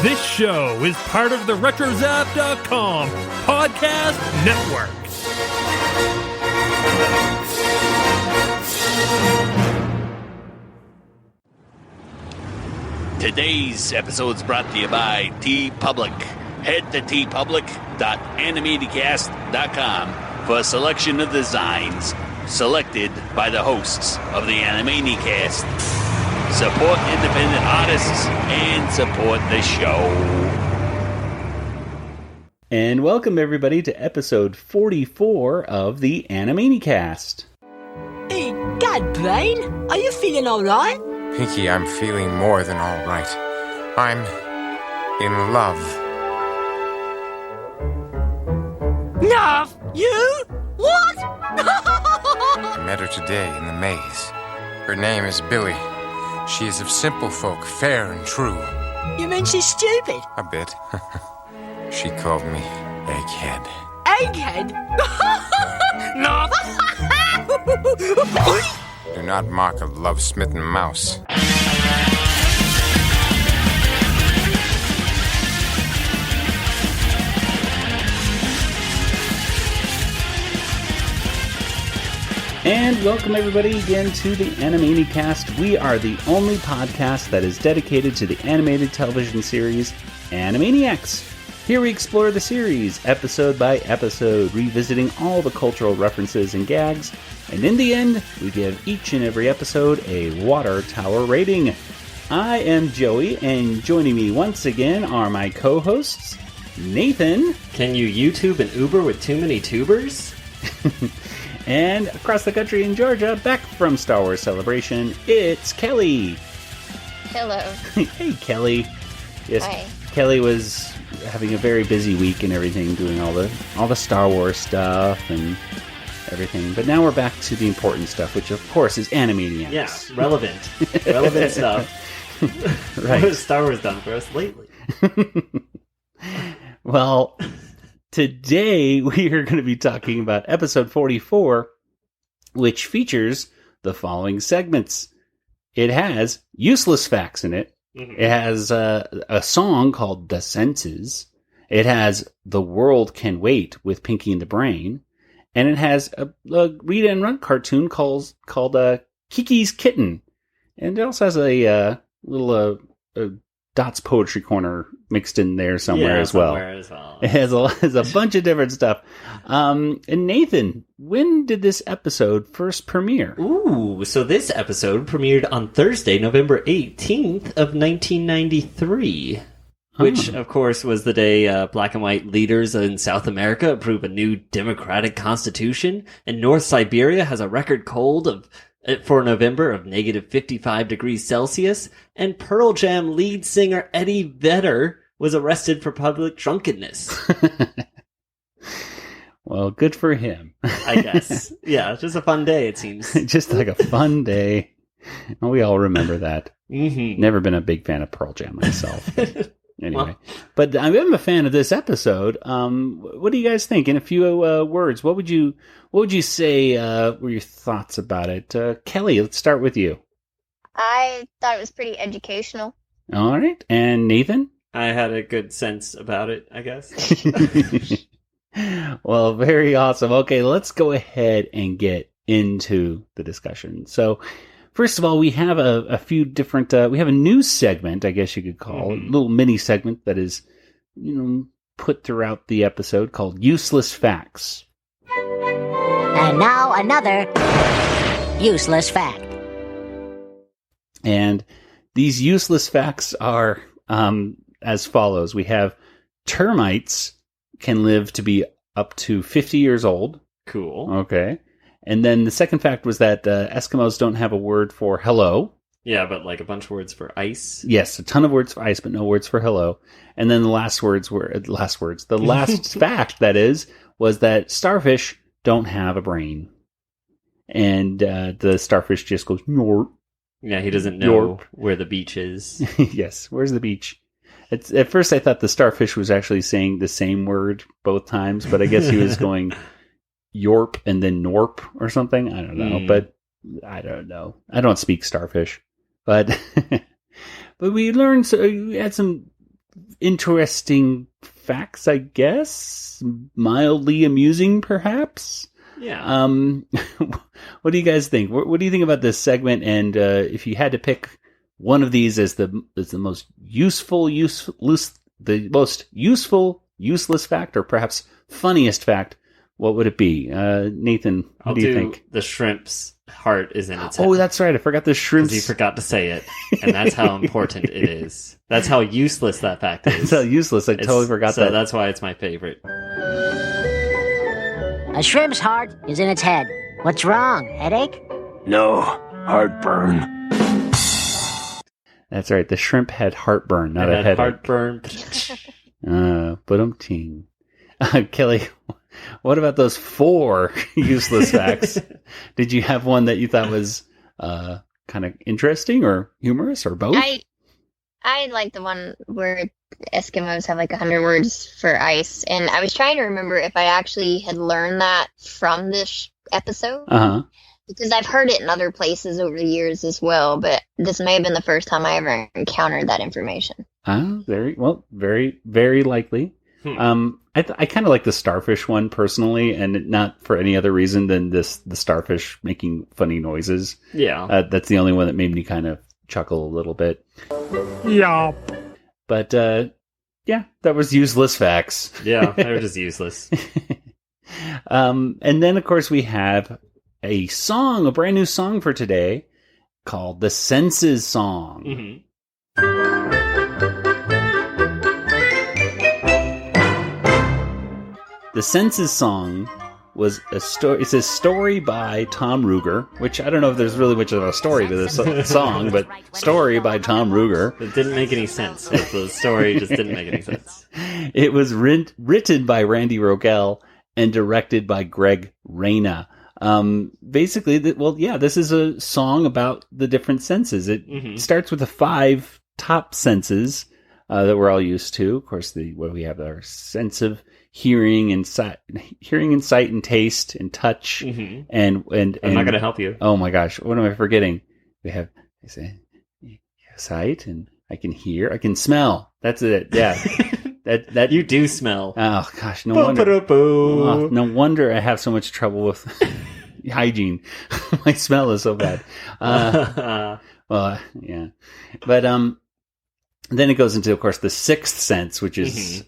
This show is part of the RetroZap.com podcast network. Today's episode is brought to you by TeePublic. Head to teepublic.animanicast.com for a selection of designs selected by the hosts of the Animanicast. Support independent artists and support the show. And welcome everybody to episode 44 of the Animanicast. Hey, God, Brain, are you feeling alright? Pinky, I'm feeling more than all right. I'm in love. Love? You? What? I met her today in the maze. Her name is Billy. She is of simple folk, fair and true. You mean she's stupid? A bit. She called me Egghead. Egghead? No. Do not mock a love-smitten mouse. And welcome everybody again to the Animanicast. We are the only podcast that is dedicated to the animated television series Animaniacs. Here we explore the series episode by episode, revisiting all the cultural references and gags, and in the end, we give each and every episode a water tower rating. I am Joey, and joining me once again are my co-hosts, Nathan. Can you YouTube and Uber with too many tubers? And across the country in Georgia, back from Star Wars Celebration, it's Kelly. Hello. Hey, Kelly. Yes, Hi. Kelly was having a very busy week and everything, doing all the Star Wars stuff and everything. But now we're back to the important stuff, which of course is Animaniacs. Yeah, relevant stuff. Right. What has Star Wars done for us lately? Well, today we are going to be talking about episode 44, which features the following segments. It has useless facts in it. Mm-hmm. It has a song called The Senses. It has The World Can Wait with Pinky and the Brain. And it has a Rita and Runt cartoon called Kiki's Kitten. And it also has a little Dot's Poetry Corner mixed in there somewhere as well. It has a bunch of different stuff. And Nathan, when did this episode first premiere? Ooh, so this episode premiered on Thursday, November 18th of 1993. Which, of course, was the day black and white leaders in South America approve a new democratic constitution, and North Siberia has a record cold for November of negative 55 degrees Celsius, and Pearl Jam lead singer Eddie Vedder was arrested for public drunkenness. Well, good for him. I guess. Yeah, it's just a fun day, it seems. Just like a fun day. Well, we all remember that. Mm-hmm. Never been a big fan of Pearl Jam myself. Anyway, but I'm a fan of this episode. What do you guys think? In a few words, what would you say were your thoughts about it? Kelly, let's start with you. I thought it was pretty educational. All right, and Nathan? I had a good sense about it, I guess. Well, very awesome. Okay, let's go ahead and get into the discussion. So, first of all, we have a few different, we have a news segment, I guess you could call it, a little mini segment that is, put throughout the episode called Useless Facts. And now another useless fact. And these useless facts are as follows. We have termites can live to be up to 50 years old. Cool. Okay. And then the second fact was that Eskimos don't have a word for hello. Yeah, but like a bunch of words for ice. Yes, a ton of words for ice, but no words for hello. And then the last fact, that is, was that starfish don't have a brain. And the starfish just goes, Norp. Yeah, he doesn't know where the beach is. Yes, where's the beach? At first I thought the starfish was actually saying the same word both times, but I guess he was going Yorp and then Norp or something. I don't know, but I don't know. I don't speak starfish, but but we learned. So we had some interesting facts, I guess. Mildly amusing, perhaps. Yeah. What do you guys think? What do you think about this segment? And if you had to pick one of these as the most useful, useless fact, or perhaps funniest fact, what would it be? Nathan, what do you think? The shrimp's heart is in its head. Oh, that's right. I forgot the shrimps. He forgot to say it, and that's how important it is. That's how useless that fact is. That's how useless. I totally forgot that. So that's why it's my favorite. A shrimp's heart is in its head. What's wrong? Headache? No, heartburn. That's right. The shrimp had heartburn, not a headache. Heartburn. But-um-ting. Kelly, what about those 4 useless facts? Did you have one that you thought was kind of interesting or humorous or both? I like the one where Eskimos have like 100 words for ice, and I was trying to remember if I actually had learned that from this episode. Uh-huh. Because I've heard it in other places over the years as well, but this may have been the first time I ever encountered that information. Very, very likely. I kind of like the starfish one personally, and not for any other reason than the starfish making funny noises. Yeah. That's the only one that made me kind of chuckle a little bit. Yeah. But, yeah, that was useless facts. Yeah, they were just useless. And then, of course, we have a brand new song for today called The Senses Song. Mm-hmm. The Senses Song was a story. It's a story by Tom Ruger, which I don't know if there's really much of a story to this song, but story by Tom Ruger. It didn't make any sense. The story just didn't make any sense. It was written by Randy Rogel and directed by Greg Reyna. Basically, this is a song about the different senses. It starts with the 5 top senses that we're all used to. Of course, what we have our sense of hearing and sight, and taste and touch, and I'm not going to help you. Oh my gosh, what am I forgetting? We have sight, and I can hear, I can smell. That's it. Yeah, that you do smell. Oh gosh, no wonder. No wonder I have so much trouble with hygiene. My smell is so bad. Well, yeah, but then it goes into, of course, the 6th sense, which is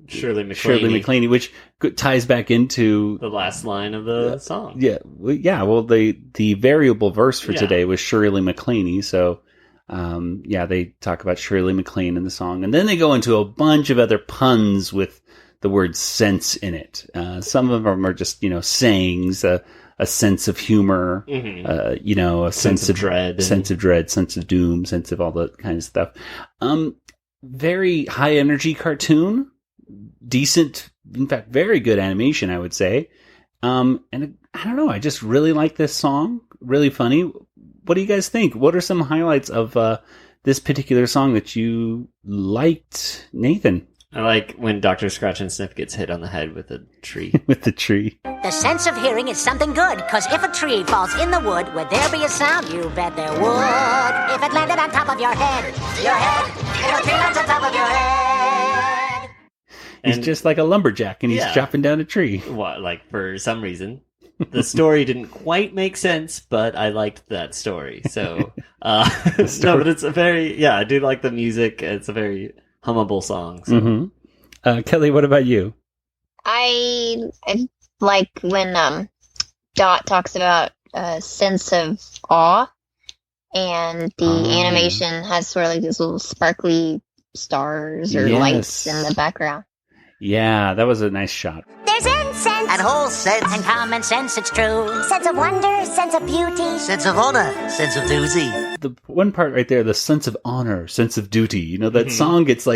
Shirley MacLaine, which ties back into the last line of the song. Yeah. Well, the variable verse for today was Shirley MacLaine. So, they talk about Shirley MacLaine in the song, and then they go into a bunch of other puns with the word sense in it. Some of them are just, sayings, a sense of humor, a sense of dread, sense of doom, sense of all that kind of stuff. Very high energy cartoon. Decent, in fact, very good animation, I would say. And I don't know, I just really like this song. Really funny. What do you guys think? What are some highlights of this particular song that you liked, Nathan? I like when Dr. Scratch and Sniff gets hit on the head with a tree. With the tree. The sense of hearing is something good, because if a tree falls in the wood, would there be a sound? You bet there would. If it landed on top of your head, if a tree lands on top of your head. He's just like a lumberjack, and he's chopping down a tree. What, for some reason. The story didn't quite make sense, but I liked that story. So, no, but it's a very, I do like the music. It's a very hummable song. So. Kelly, what about you? I like when Dot talks about a sense of awe, and the animation has sort of like these little sparkly stars or lights in the background. Yeah, that was a nice shot. There's incense and whole sense and common sense, it's true. Sense of wonder, sense of beauty, sense of honor, sense of duty. The one part right there, the sense of honor, sense of duty. That song gets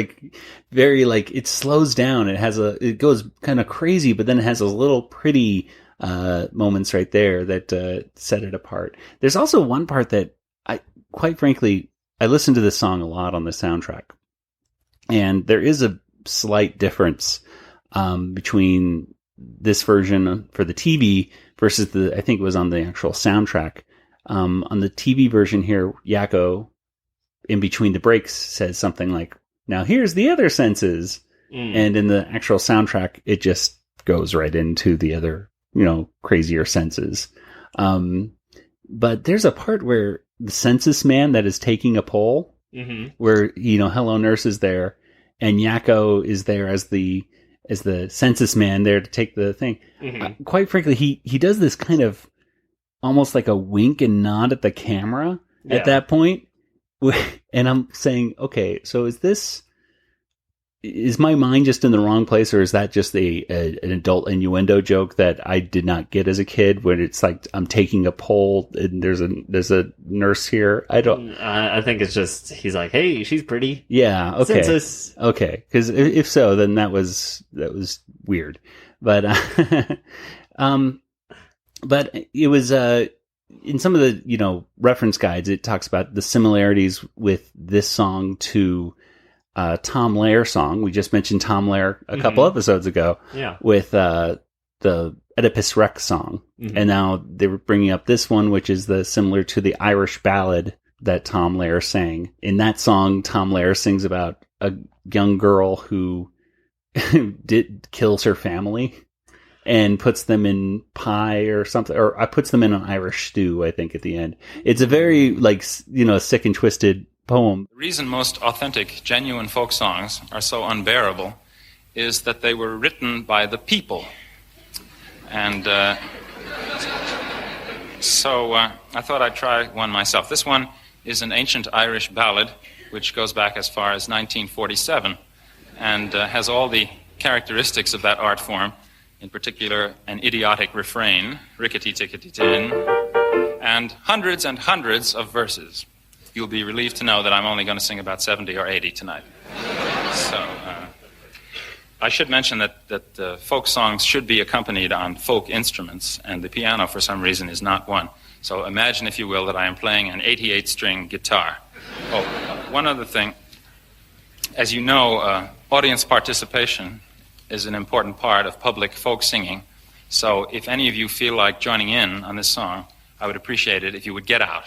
very it slows down. It goes kind of crazy, but then it has those little pretty moments right there that set it apart. There's also one part that quite frankly, I listened to this song a lot on the soundtrack, and there is a slight difference between this version for the TV versus I think it was on the actual soundtrack. On the TV version here, Yakko, in between the breaks, says something like, now here's the other senses. And in the actual soundtrack, it just goes right into the other, crazier senses. But there's a part where the census man that is taking a poll, where, Hello Nurse is there, and Yakko is there as the census man there to take the thing. Quite frankly, he does this kind of almost like a wink and nod at the camera at that point. And I'm saying, okay, so is my mind just in the wrong place, or is that just an adult innuendo joke that I did not get as a kid? When it's like I'm taking a poll and there's a nurse here. I don't. I think it's just he's like, hey, she's pretty. Yeah. Okay. Census. Okay. Because if so, then that was weird. But but it was in some of the reference guides, it talks about the similarities with this song to Tom Lehrer song. We just mentioned Tom Lehrer a couple episodes ago with the Oedipus Rex song. And now they were bringing up this one, which is similar to the Irish ballad that Tom Lehrer sang. In that song, Tom Lehrer sings about a young girl who kills her family and puts them in pie or something, or puts them in an Irish stew, I think, at the end. It's a very, sick and twisted poem. The reason most authentic, genuine folk songs are so unbearable is that they were written by the people. And so I thought I'd try one myself. This one is an ancient Irish ballad, which goes back as far as 1947, and has all the characteristics of that art form, in particular an idiotic refrain, rickety-tickety-tin, and hundreds of verses. You'll be relieved to know that I'm only going to sing about 70 or 80 tonight. So I should mention that folk songs should be accompanied on folk instruments, and the piano, for some reason, is not one. So imagine, if you will, that I am playing an 88-string guitar. Oh, one other thing. As you know, audience participation is an important part of public folk singing. So if any of you feel like joining in on this song, I would appreciate it if you would get out.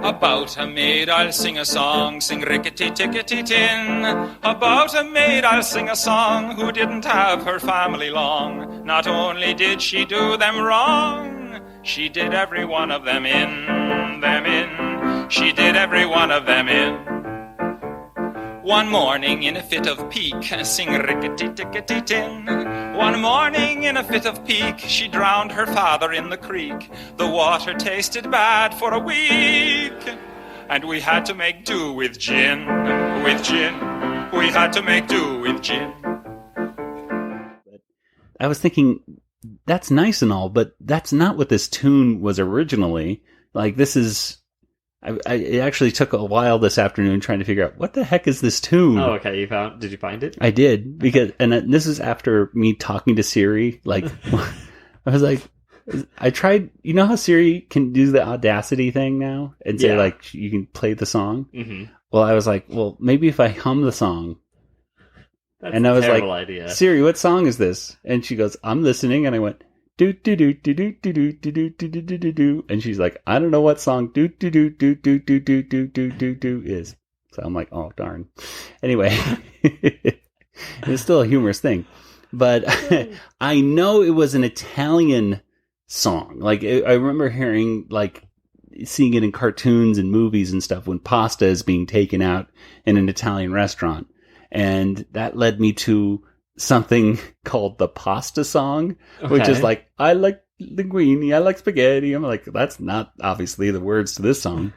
About a maid I'll sing a song, sing rickety-tickety-tin. About a maid I'll sing a song who didn't have her family long. Not only did she do them wrong, she did every one of them in. She did every one of them in. One morning in a fit of pique, sing rickety-tickety-tin. One morning in a fit of pique, she drowned her father in the creek. The water tasted bad for a week, and we had to make do with gin. We had to make do with gin. I was thinking, that's nice and all, but that's not what this tune was originally. Like, this is... it actually took a while this afternoon trying to figure out what the heck is this tune. Oh, okay. Did you find it? I did, because, and this is after me talking to Siri. Like, I was like, I tried. You know how Siri can do the Audacity thing now and say like you can play the song. Well, I was like, well, maybe if I hum the song. That's and I was a terrible like, idea. Siri, what song is this? And she goes, I'm listening, and I went. Do do do do do do do do do do do do do, and she's like, I don't know what song do do do do do do do do do do do is. So I'm like, oh darn. Anyway, it's still a humorous thing, but I know it was an Italian song. Like I remember hearing, like, seeing it in cartoons and movies and stuff when pasta is being taken out in an Italian restaurant, and that led me to something called the pasta song, which is like, I like linguine, I like spaghetti. I'm like, that's not obviously the words to this song.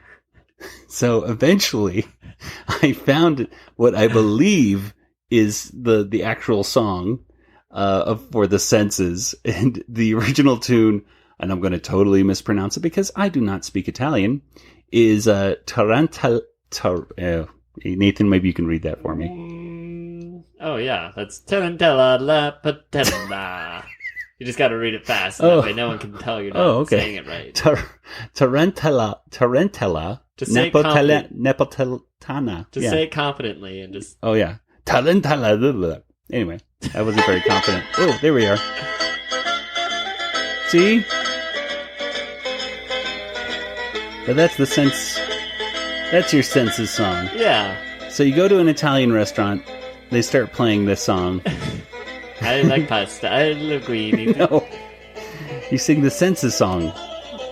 So eventually I found what I believe is the actual song for the senses, and the original tune, and I'm going to totally mispronounce it because I do not speak Italian, is Tarantella. Nathan, maybe you can read that for me. Oh, yeah. That's Tarantella la patella. You just got to read it fast. That way no one can tell you're not saying it right. Tarantella. Just say Neapolitana. Just say it confidently and just... Oh, yeah. Tarantella. Anyway, I wasn't very confident. Oh, there we are. See? But that's the sense. That's your senses song. Yeah. So you go to an Italian restaurant, they start playing this song. I like pasta. I love green. No. You sing the senses song.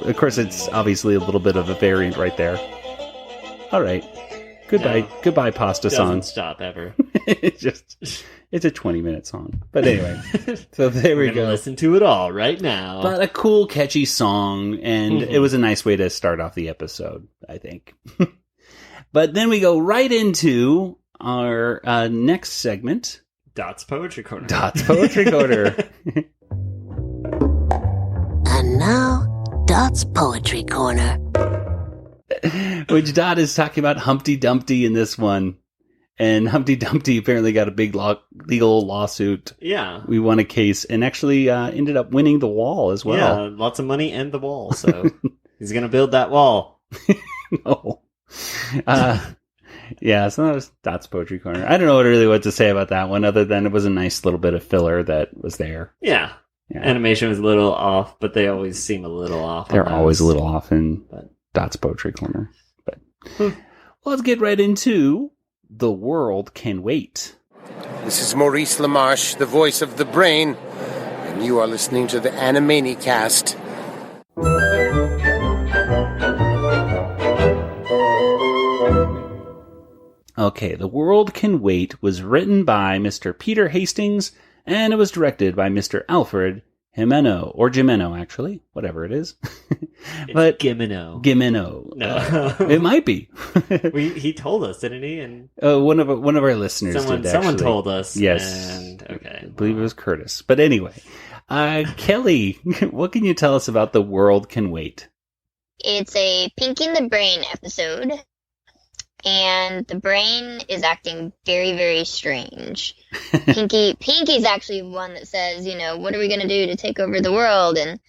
Of course, it's obviously a little bit of a variant right there. All right. Goodbye. No. Goodbye, pasta song. Doesn't stop ever. It's a 20-minute song. But anyway. So there we go. Listen to it all right now. But a cool, catchy song, and it was a nice way to start off the episode, I think. But then we go right into our next segment. Dot's Poetry Corner. Dot's Poetry Corner. And now, Dot's Poetry Corner. Which Dot is talking about Humpty Dumpty in this one. And Humpty Dumpty apparently got a big legal lawsuit. Yeah. We won a case and actually ended up winning the wall as well. Yeah, lots of money and the wall. So he's going to build that wall. No. Yeah, so that was Dot's Poetry Corner. I don't know really what to say about that one other than it was a nice little bit of filler that was there. Yeah. Animation was a little off, but they always seem a little off. They're always a little off in Dot's Poetry Corner. But well, let's get right into The World Can Wait. This is Maurice LaMarche, the voice of the brain, and you are listening to the Animanicast. Okay, The World Can Wait was written by Mr. Peter Hastings, and it was directed by Mr. Alfred Gimeno, or Gimeno, actually, whatever it is. But Gimeno. Gimeno. No. It might be. He told us, didn't he? And one of our listeners did, actually. Someone told us. Yes. And, okay. I believe it was Curtis. But anyway, Kelly, what can you tell us about The World Can Wait? It's a Pinky and the Brain episode, and the brain is acting very, very strange. Pinky's actually one that says, what are we going to do to take over the world? And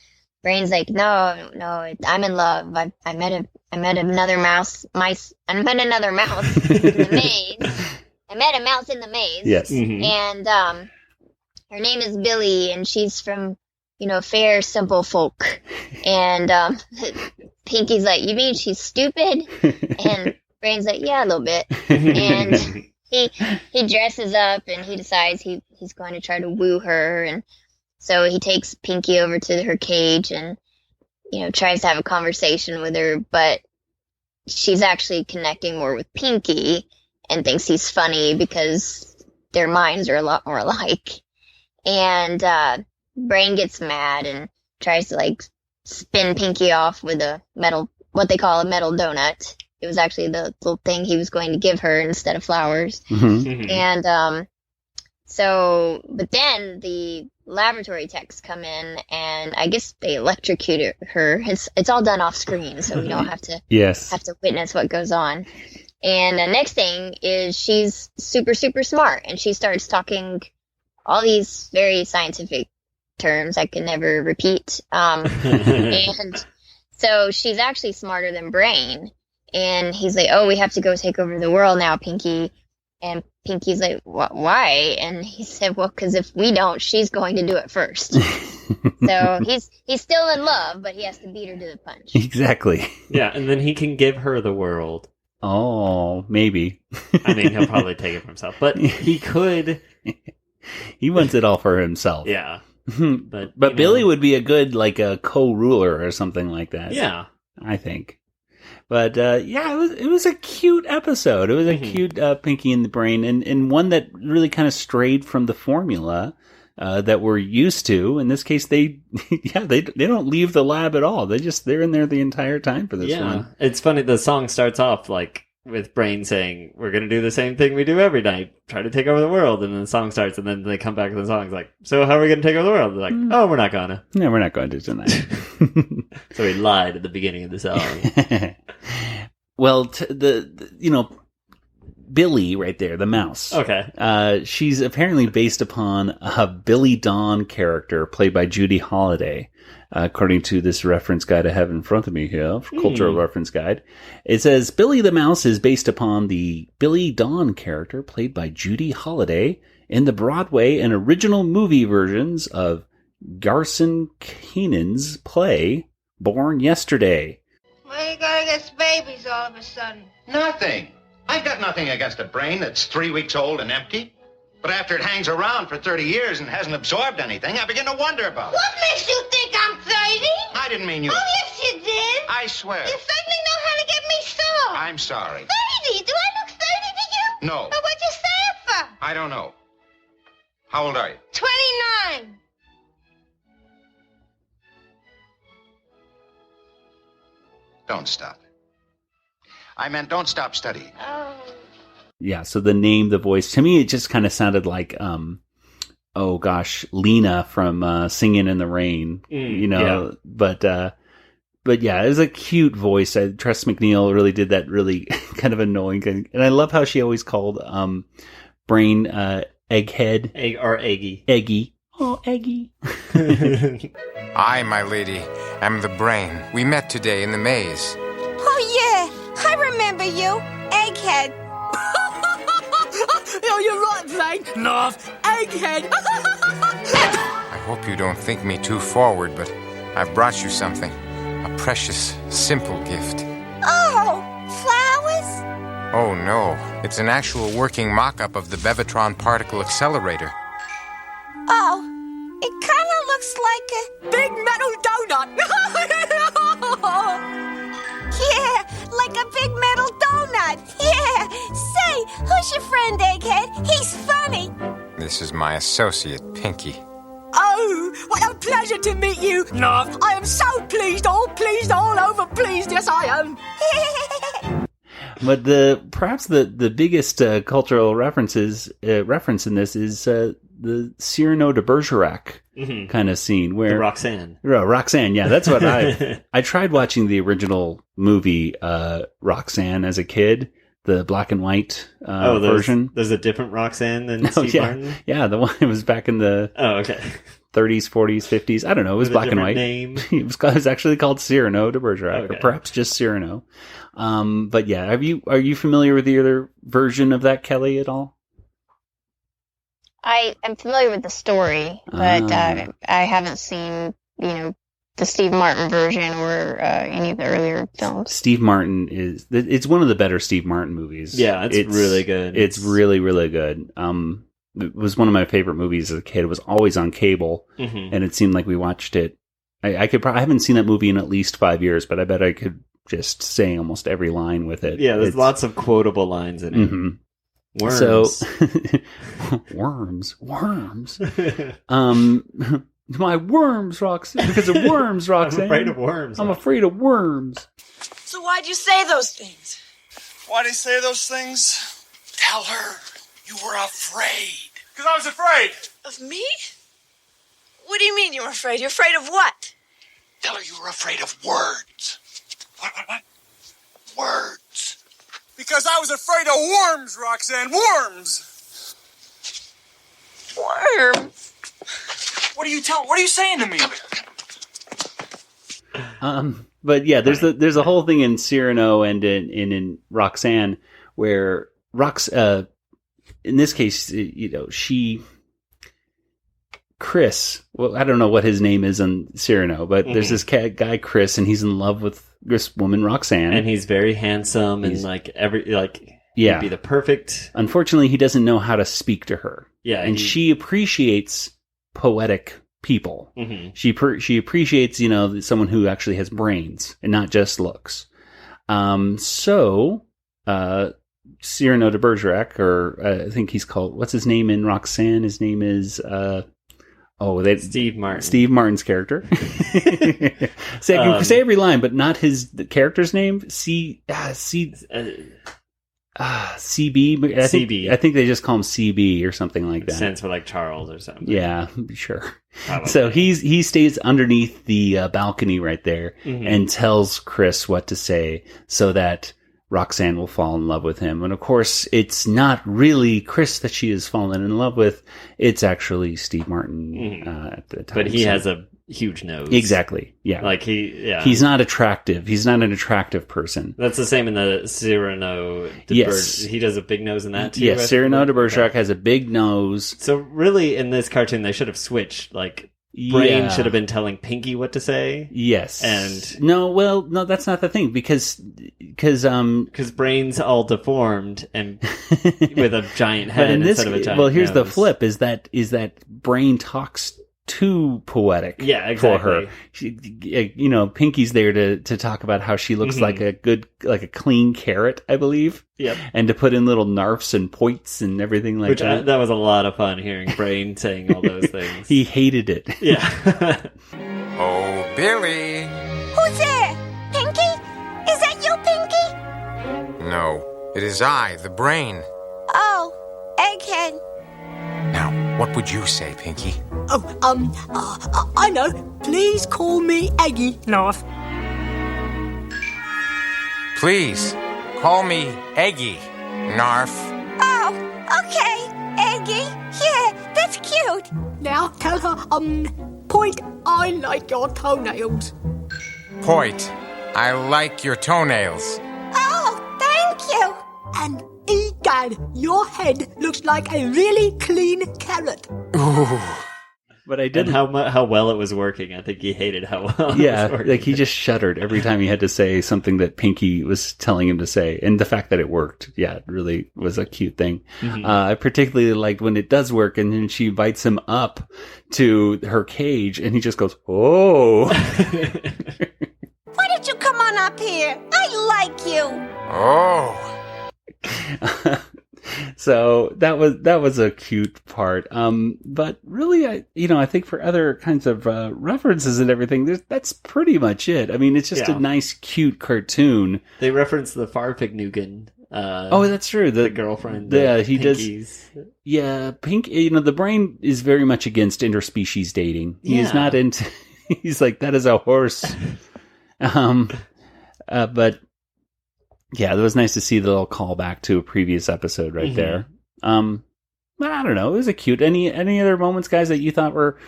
Brain's like, no, I'm in love. I met another mouse in the maze. I met a mouse in the maze. Yes. Mm-hmm. And her name is Billy, and she's from, fair, simple folk. And Pinky's like, you mean she's stupid? And Brain's like, yeah, a little bit. And he dresses up and he decides he's going to try to woo her. And so he takes Pinky over to her cage and, tries to have a conversation with her. But she's actually connecting more with Pinky and thinks he's funny because their minds are a lot more alike. And Brain gets mad and tries to, spin Pinky off with what they call a metal donut. It was actually the little thing he was going to give her instead of flowers. Mm-hmm. And but then the laboratory techs come in, and I guess they electrocute her. It's all done off screen, so we don't have to have to witness what goes on. And the next thing is she's super, super smart, and she starts talking all these very scientific terms I can never repeat. And so she's actually smarter than Brain. And he's like, oh, we have to go take over the world now, Pinky. And Pinky's like, why? And he said, well, because if we don't, she's going to do it first. So he's still in love, but he has to beat her to the punch. Exactly. Yeah, and then he can give her the world. Oh, maybe. I mean, he'll probably take it for himself. But he could. He wants it all for himself. Yeah. But Billy would be a good, a co-ruler or something like that. Yeah. I think. But, it was a cute episode. It was a cute Pinky and the Brain, and one that really kind of strayed from the formula that we're used to. In this case, they don't leave the lab at all. They're in there the entire time for this one. It's funny. The song starts off with Brain saying, we're going to do the same thing we do every night, try to take over the world. And then the song starts, and then they come back to the song. It's like, so how are we going to take over the world? They're like, oh, we're not going to. No, we're not going to tonight. So he lied at the beginning of the song. Well, Billy right there, the mouse. Okay. She's apparently based upon a Billy Dawn character played by Judy Holliday. According to this reference guide I have in front of me here, Cultural Reference Guide. It says, Billy the Mouse is based upon the Billy Dawn character played by Judy Holliday in the Broadway and original movie versions of Garson Keenan's play, Born Yesterday. Why you got against babies all of a sudden? Nothing. I've got nothing against a brain that's 3 weeks old and empty. But after it hangs around for 30 years and hasn't absorbed anything, I begin to wonder about it. What makes you think I'm 30? I didn't mean you. Oh, yes, you did. I swear. You certainly know how to get me sore. I'm sorry. 30? Do I look 30 to you? No. Well, what'd you say it for? I don't know. How old are you? 29. Don't stop. I meant don't stop studying. Oh. Yeah, so the name, the voice, to me, it just kind of sounded like, oh gosh, Lena from Singing in the Rain, you know, yeah. But yeah, it was a cute voice. Tress MacNeille really did that really kind of annoying thing. And I love how she always called Brain Egghead. Or Eggy. Eggy. Oh, Eggy. I, my lady, am the brain. We met today in the maze. Oh, yeah. I remember you. Egghead. Oh, you're right, Brain. Love, egghead. I hope you don't think me too forward, but I've brought you something. A precious, simple gift. Oh, flowers? Oh, no. It's an actual working mock-up of the Bevatron particle accelerator. Oh, it kind of looks like a... Big metal donut. Yeah, like a big metal donut. Yeah. Say, who's your friend, Egghead? He's funny. This is my associate, Pinky. Oh, what a pleasure to meet you, Love. I am so pleased, all over pleased. Yes, I am. But perhaps the biggest cultural reference in this is the Cyrano de Bergerac kind of scene where the Roxanne. Roxanne, yeah, that's what I tried watching the original movie Roxanne as a kid, the black and white version. There's a different Roxanne than Steve Martin? Yeah, the one that was back in the 30s, 40s, 50s. I don't know. It was black and white. Name? It was actually called Cyrano de Bergerac, or perhaps just Cyrano. But yeah, are you familiar with the other version of that, Kelly, at all? I am familiar with the story, but I haven't seen, the Steve Martin version or any of the earlier films. Steve Martin it's one of the better Steve Martin movies. Yeah, it's really good. It's really, really good. It was one of my favorite movies as a kid. It was always on cable, and it seemed like we watched it. I haven't seen that movie in at least 5 years, but I bet I could just say almost every line with it. Yeah, there's lots of quotable lines in it. Mm-hmm. Worms. So, worms. My worms, Roxanne. Because of worms, Roxanne. I'm afraid of worms. I'm afraid of worms. So why'd you say those things? Why'd he say those things? Tell her you were afraid. Because I was afraid. Of me? What do you mean you were afraid? You're afraid of what? Tell her you were afraid of words. What? Words. Because I was afraid of worms, Roxanne. Worms. Worms? What are you saying to me? But yeah, there's a whole thing in Cyrano and in Roxanne where in this case, Chris, well, I don't know what his name is on Cyrano, but there's this guy, Chris, and he's in love with this woman, Roxanne. And he's very handsome and he'd be the perfect. Unfortunately, he doesn't know how to speak to her. Yeah. And she appreciates poetic people. Mm-hmm. She appreciates, someone who actually has brains and not just looks. So Cyrano de Bergerac, or I think he's called, what's his name in Roxanne? His name is, Steve Martin. Steve Martin's character. Say every line, but not the character's name. CB. CB. I think they just call him CB or something like that. Stands for like Charles or something. Yeah, sure. Probably. So he stays underneath the balcony right there and tells Chris what to say so that Roxanne will fall in love with him. And of course, it's not really Chris that she has fallen in love with. It's actually Steve Martin at the time. But he has a huge nose. Exactly. Yeah. He's not attractive. He's not an attractive person. That's the same in the Cyrano de Bergerac. He does a big nose in that too. Yes, Cyrano de Bergerac has a big nose. So really, in this cartoon, they should have switched. Like, Brain should have been telling Pinky what to say. Yes. And no, that's not the thing because Brain's all deformed and with a giant head instead of a giant Well, here's nose. the flip: is that Brain talks too poetic for her. She, Pinky's there to talk about how she looks like a clean carrot, I believe. Yep. And to put in little narfs and points and everything like that. That was a lot of fun hearing Brain saying all those things. He hated it. Yeah. Oh, Billy. Who's there? Pinky? Is that you, Pinky? No, it is I, the Brain. Oh, Egghead. Now, what would you say, Pinky? I know. Please call me Eggy. Narf. Please, call me Eggy, Narf. Oh, okay, Eggy. Yeah, that's cute. Now tell her, Point, I like your toenails. Point, I like your toenails. Oh, thank you. And egad, your head looks like a really clean carrot. Ooh. But I did how well it was working. I think he hated how well it was working. Like he just shuddered every time he had to say something that Pinky was telling him to say. And the fact that it worked, it really was a cute thing. I particularly liked when it does work and then she invites him up to her cage and he just goes, oh. Why don't you come on up here? I like you. Oh. So that was a cute part. But really, I think for other kinds of references and everything, that's pretty much it. I mean, it's just a nice, cute cartoon. They reference the Farpignugan. That's true. The girlfriend. Yeah, he Pinky's. does. Yeah, Pink. The Brain is very much against interspecies dating. He is not into. He's like, that is a horse. But. Yeah, it was nice to see the little callback to a previous episode right there. But I don't know, it was a cute. Any other moments, guys, that you thought were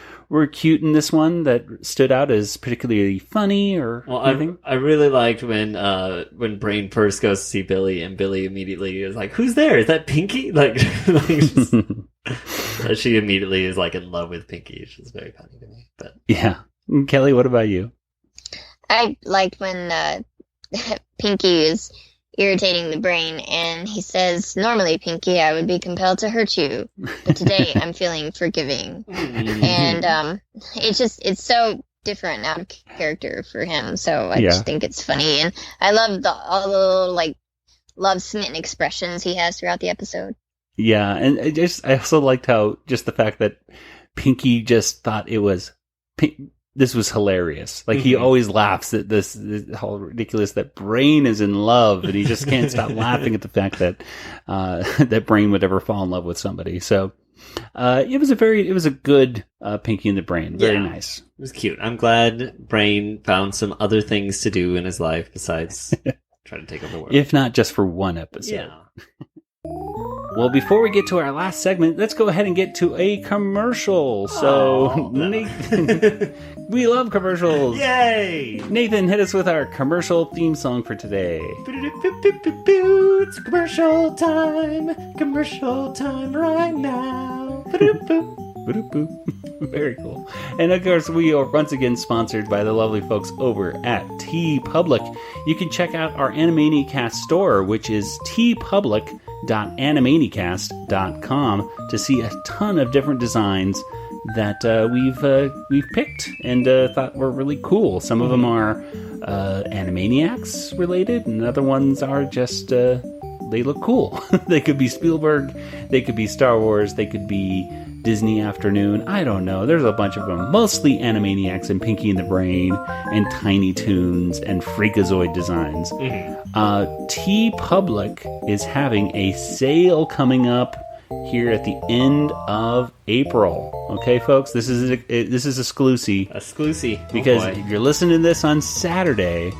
cute in this one that stood out as particularly funny or anything? I really liked when Brain first goes to see Billy and Billy immediately is like, "Who's there? Is that Pinky?" She immediately is like in love with Pinky. She's very funny to me. But yeah, Kelly, what about you? I liked when Pinky is irritating the Brain and he says, normally, Pinky, I would be compelled to hurt you, but today I'm feeling forgiving. And it's so different out of character for him, so I just think it's funny. And I love all the little love smitten expressions he has throughout the episode. Yeah, and I also liked how just the fact that Pinky just thought it was this was hilarious. Like he always laughs at this how ridiculous that Brain is in love, and he just can't stop laughing at the fact that that Brain would ever fall in love with somebody. So it was a good Pinky and the Brain. Very nice. It was cute. I'm glad Brain found some other things to do in his life besides try to take over the world. If not just for one episode. Yeah. Well, before we get to our last segment, let's go ahead and get to a commercial. So, Nathan, we love commercials. Yay! Nathan, hit us with our commercial theme song for today. It's commercial time right now. Very cool. And of course, we are once again sponsored by the lovely folks over at TeePublic. You can check out our Animaniacast store, which is teepublic.animanicast.com, to see a ton of different designs that we've picked and thought were really cool. Some of them are Animaniacs related, and other ones are just they look cool. They could be Spielberg, they could be Star Wars, they could be Disney Afternoon. I don't know. There's a bunch of them. Mostly Animaniacs and Pinky and the Brain and Tiny Toons and Freakazoid designs. TeePublic is having a sale coming up here at the end of April. Okay, folks, this is exclusive. Because if you're listening to this on Saturday,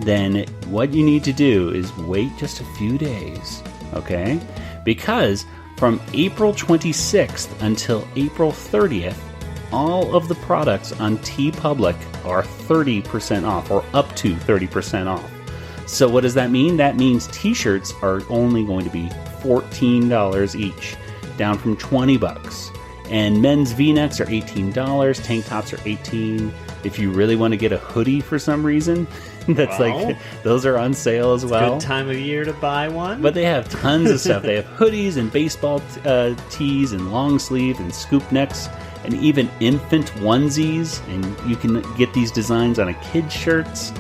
then what you need to do is wait just a few days. Okay, because from April 26th until April 30th, all of the products on TeePublic are 30% off, or up to 30% off. So what does that mean? That means t-shirts are only going to be $14 each, down from $20. And men's V-necks are $18. Tank tops are $18. If you really want to get a hoodie for some reason, those are on sale as well. Good time of year to buy one. But they have tons of stuff. They have hoodies and baseball tees and long sleeve and scoop necks and even infant onesies. And you can get these designs on a kid's shirts.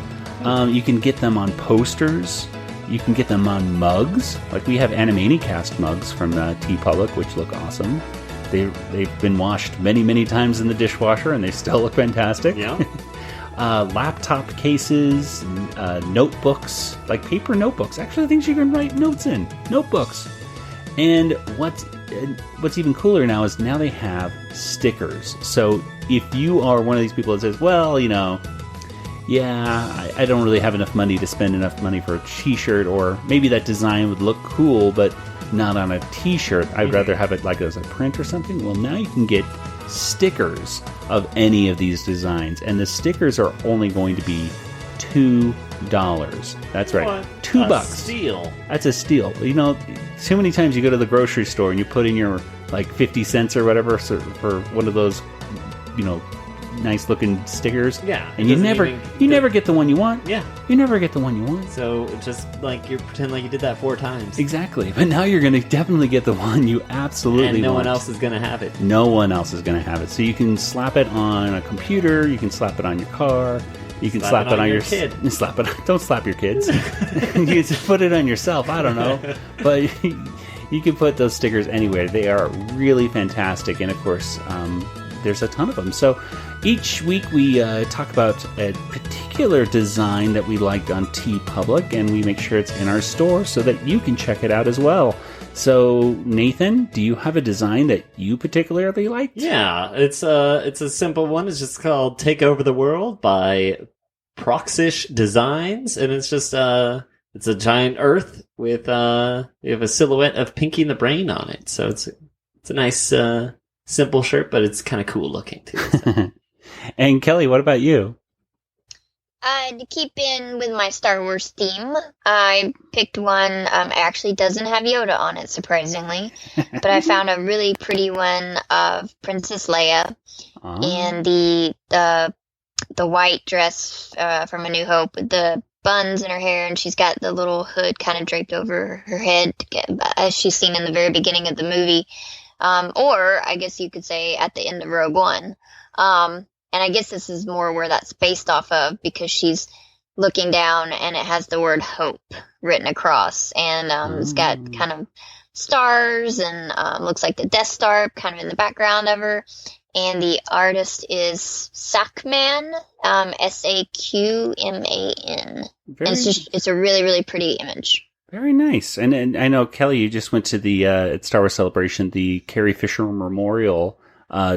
You can get them on posters. You can get them on mugs. Like we have Animanicast mugs from TeePublic, which look awesome. They've been washed many, many times in the dishwasher, and they still look fantastic. Yeah. Laptop cases, notebooks, like paper notebooks. Actually, things you can write notes in. Notebooks. And what's even cooler now is now they have stickers. So if you are one of these people that says, well, I don't really have enough money to spend enough money for a t-shirt, or maybe that design would look cool, but not on a t-shirt. I'd rather have it like as a print or something. Well, now you can get stickers of any of these designs, and the stickers are only going to be $2. That's right. What? $2. Steal. That's a steal. So many times you go to the grocery store and you put in your 50 cents or whatever for one of those, nice looking stickers. Yeah. And you never get the one you want. Yeah. You never get the one you want. So just you pretend like you did that 4 times. Exactly. But now you're going to definitely get the one you absolutely want. And no one else is going to have it. No one else is going to have it. So you can slap it on a computer. You can slap it on your car. You can slap it on your kid. Don't slap your kids. You can put it on yourself. I don't know. But you can put those stickers anywhere. They are really fantastic. And of course, there's a ton of them. So each week we talk about a particular design that we like on TeePublic, and we make sure it's in our store so that you can check it out as well. So Nathan, do you have a design that you particularly like? Yeah, it's a simple one. It's just called "Take Over the World" by Proxish Designs, and it's just it's a giant Earth with you have a silhouette of Pinky and the Brain on it. So it's a nice simple shirt, but it's kind of cool looking too. So. And Kelly, what about you? To keep in with my Star Wars theme, I picked one. It actually doesn't have Yoda on it, surprisingly, but I found a really pretty one of Princess Leia and the white dress from A New Hope with the buns in her hair, and she's got the little hood kind of draped over her head, as she's seen in the very beginning of the movie, or I guess you could say at the end of Rogue One. And I guess this is more where that's based off of, because she's looking down and it has the word hope written across. And it's got kind of stars and looks like the Death Star kind of in the background of her. And the artist is Saqman, Saqman. It's a really, really pretty image. Very nice. And I know, Kelly, you just went to the at Star Wars Celebration, the Carrie Fisher Memorial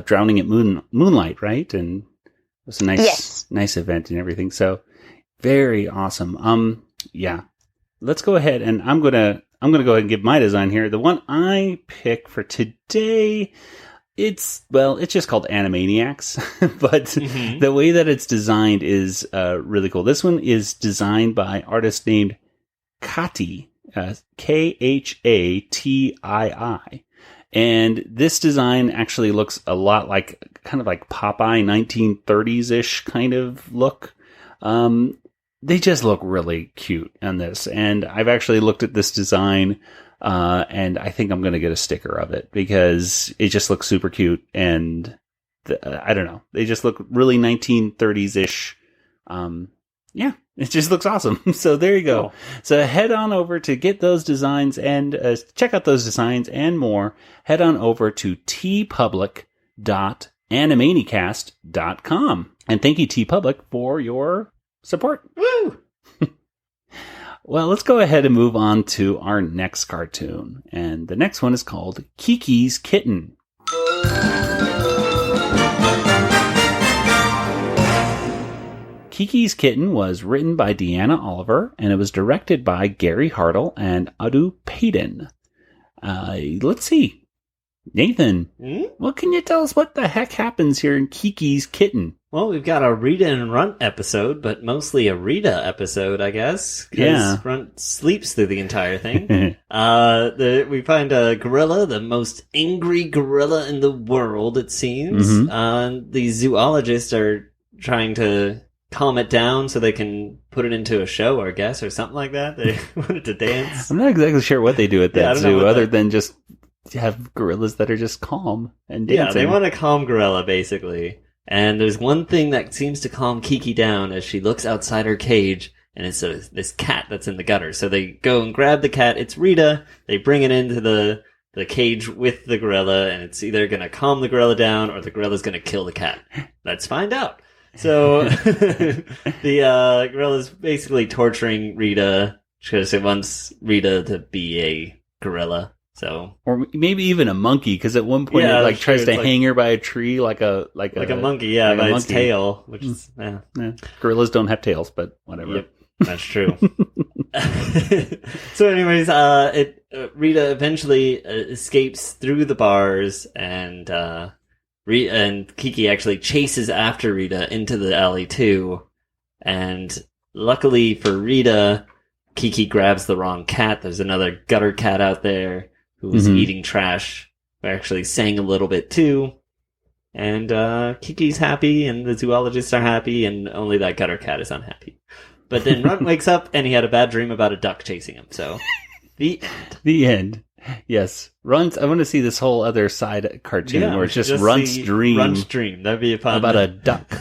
Drowning at Moonlight, right? And it was a nice event and everything. So very awesome. Yeah. Let's go ahead, and I'm gonna go ahead and give my design here. The one I pick for today, it's just called Animaniacs, but the way that it's designed is really cool. This one is designed by an artist named Khati, Khatii. And this design actually looks a lot like Popeye 1930s-ish kind of look. They just look really cute on this. And I've actually looked at this design, and I think I'm going to get a sticker of it because it just looks super cute. And I don't know. They just look really 1930s-ish. Yeah, it just looks awesome. So there you go. Cool. So head on over to get those designs and check out those designs and more. Head on over to teepublic.animanicast.com. And thank you, TeePublic, for your support. Woo! Well, let's go ahead and move on to our next cartoon. And the next one is called Kiki's Kitten. Kiki's Kitten was written by Deanna Oliver, and it was directed by Gary Hartle and Adu Payton. Let's see. Nathan, what can you tell us what the heck happens here in Kiki's Kitten? Well, we've got a Rita and Runt episode, but mostly a Rita episode, I guess. Yeah. Runt sleeps through the entire thing. We find a gorilla, the most angry gorilla in the world, it seems. The zoologists are trying to calm it down so they can put it into a show, I guess, or something like that. They wanted to dance. I'm not exactly sure what they do at that zoo, other than just have gorillas that are just calm and dancing. Yeah, they want a calm gorilla, basically. And there's one thing that seems to calm Kiki down as she looks outside her cage, and it's this cat that's in the gutter. So they go and grab the cat. It's Rita. They bring it into the cage with the gorilla, and it's either going to calm the gorilla down or the gorilla's going to kill the cat. Let's find out. So the gorilla's basically torturing Rita because it wants Rita to be a gorilla. So, or maybe even a monkey, because at one point it tries to hang her by a tree like a monkey, by its tail, which is gorillas don't have tails, but whatever. Yep, that's true. So, anyways, Rita eventually escapes through the bars, and Kiki actually chases after Rita into the alley too. And luckily for Rita, Kiki grabs the wrong cat. There's another gutter cat out there who was eating trash. We actually sang a little bit too. And Kiki's happy, and the zoologists are happy, and only that gutter cat is unhappy. But then Runt wakes up, and he had a bad dream about a duck chasing him. So, the end. The end. Yes. Runt, I want to see this whole other side cartoon where it's just Runt's dream. Runt's dream. That'd be fun. About a duck.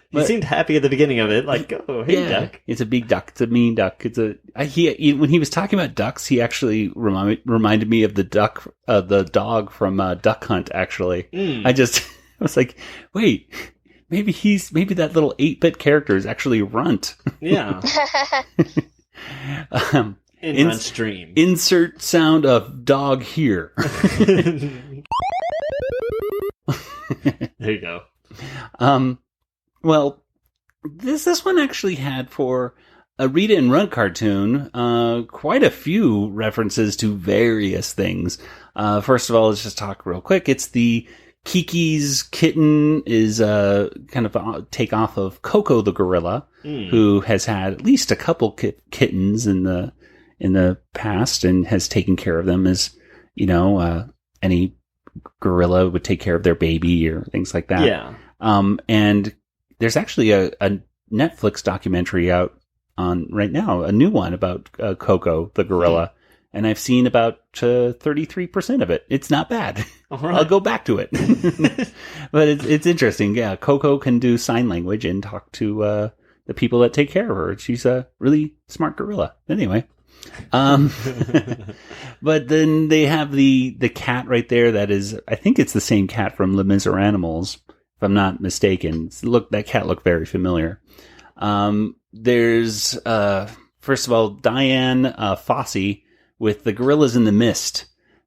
He seemed happy at the beginning of it, like, oh, hey, duck. It's a big duck. It's a mean duck. When he was talking about ducks, he actually reminded me of the dog from Duck Hunt, actually. I was like, wait, maybe that little 8-bit character is actually Runt. Yeah. In Runt's dream. Insert sound of dog here. There you go. Well, this one actually had, for a Rita and Runt cartoon, quite a few references to various things. First of all, let's just talk real quick. It's the Kiki's Kitten is kind of a takeoff of Coco the gorilla, who has had at least a couple kittens in the past and has taken care of them as, any gorilla would take care of their baby or things like that. Yeah. And there's actually a Netflix documentary out on right now, a new one about Coco the gorilla, and I've seen about 33% of it. It's not bad. Right. I'll go back to it. But it's interesting. Yeah, Coco can do sign language and talk to the people that take care of her. She's a really smart gorilla. Anyway. But then they have the cat right there that is, I think it's the same cat from Les Miserables, if I'm not mistaken. That cat looked very familiar. There's, first of all, Diane Fossey with the Gorillas in the Mist.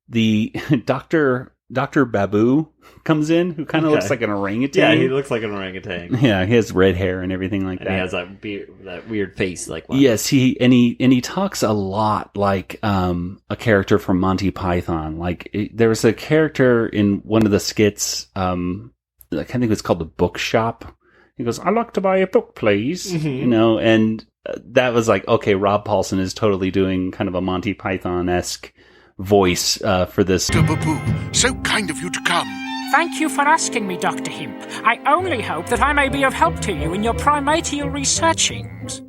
The Dr. Babu comes in, who kind of looks like an orangutan. Yeah, he looks like an orangutan. Yeah, he has red hair and everything like that. He has that weird face like one. Yes, he talks a lot like a character from Monty Python. There was a character in one of the skits, I think it was called The Bookshop. He goes, "I'd like to buy a book, please." And that was like, okay, Rob Paulson is totally doing kind of a Monty Python-esque voice for this. Dr. Babu, so kind of you to come. Thank you for asking me, Dr. Himp. I only hope that I may be of help to you in your primatial researchings.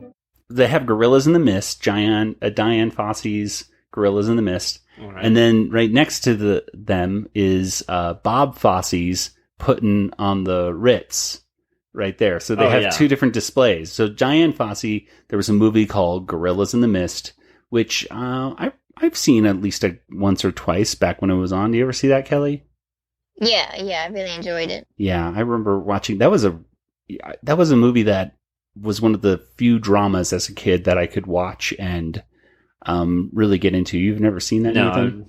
They have Gorillas in the Mist, Diane Fossey's Gorillas in the Mist. Right. And then right next to them is Bob Fosse's Puttin' on the Ritz right there. So they have two different displays. So Diane Fossey, there was a movie called Gorillas in the Mist, which I've seen at least once or twice back when it was on. Do you ever see that, Kelly? Yeah, I really enjoyed it. Yeah, I remember watching. That was a movie that was one of the few dramas as a kid that I could watch and really get into. You've never seen that? No.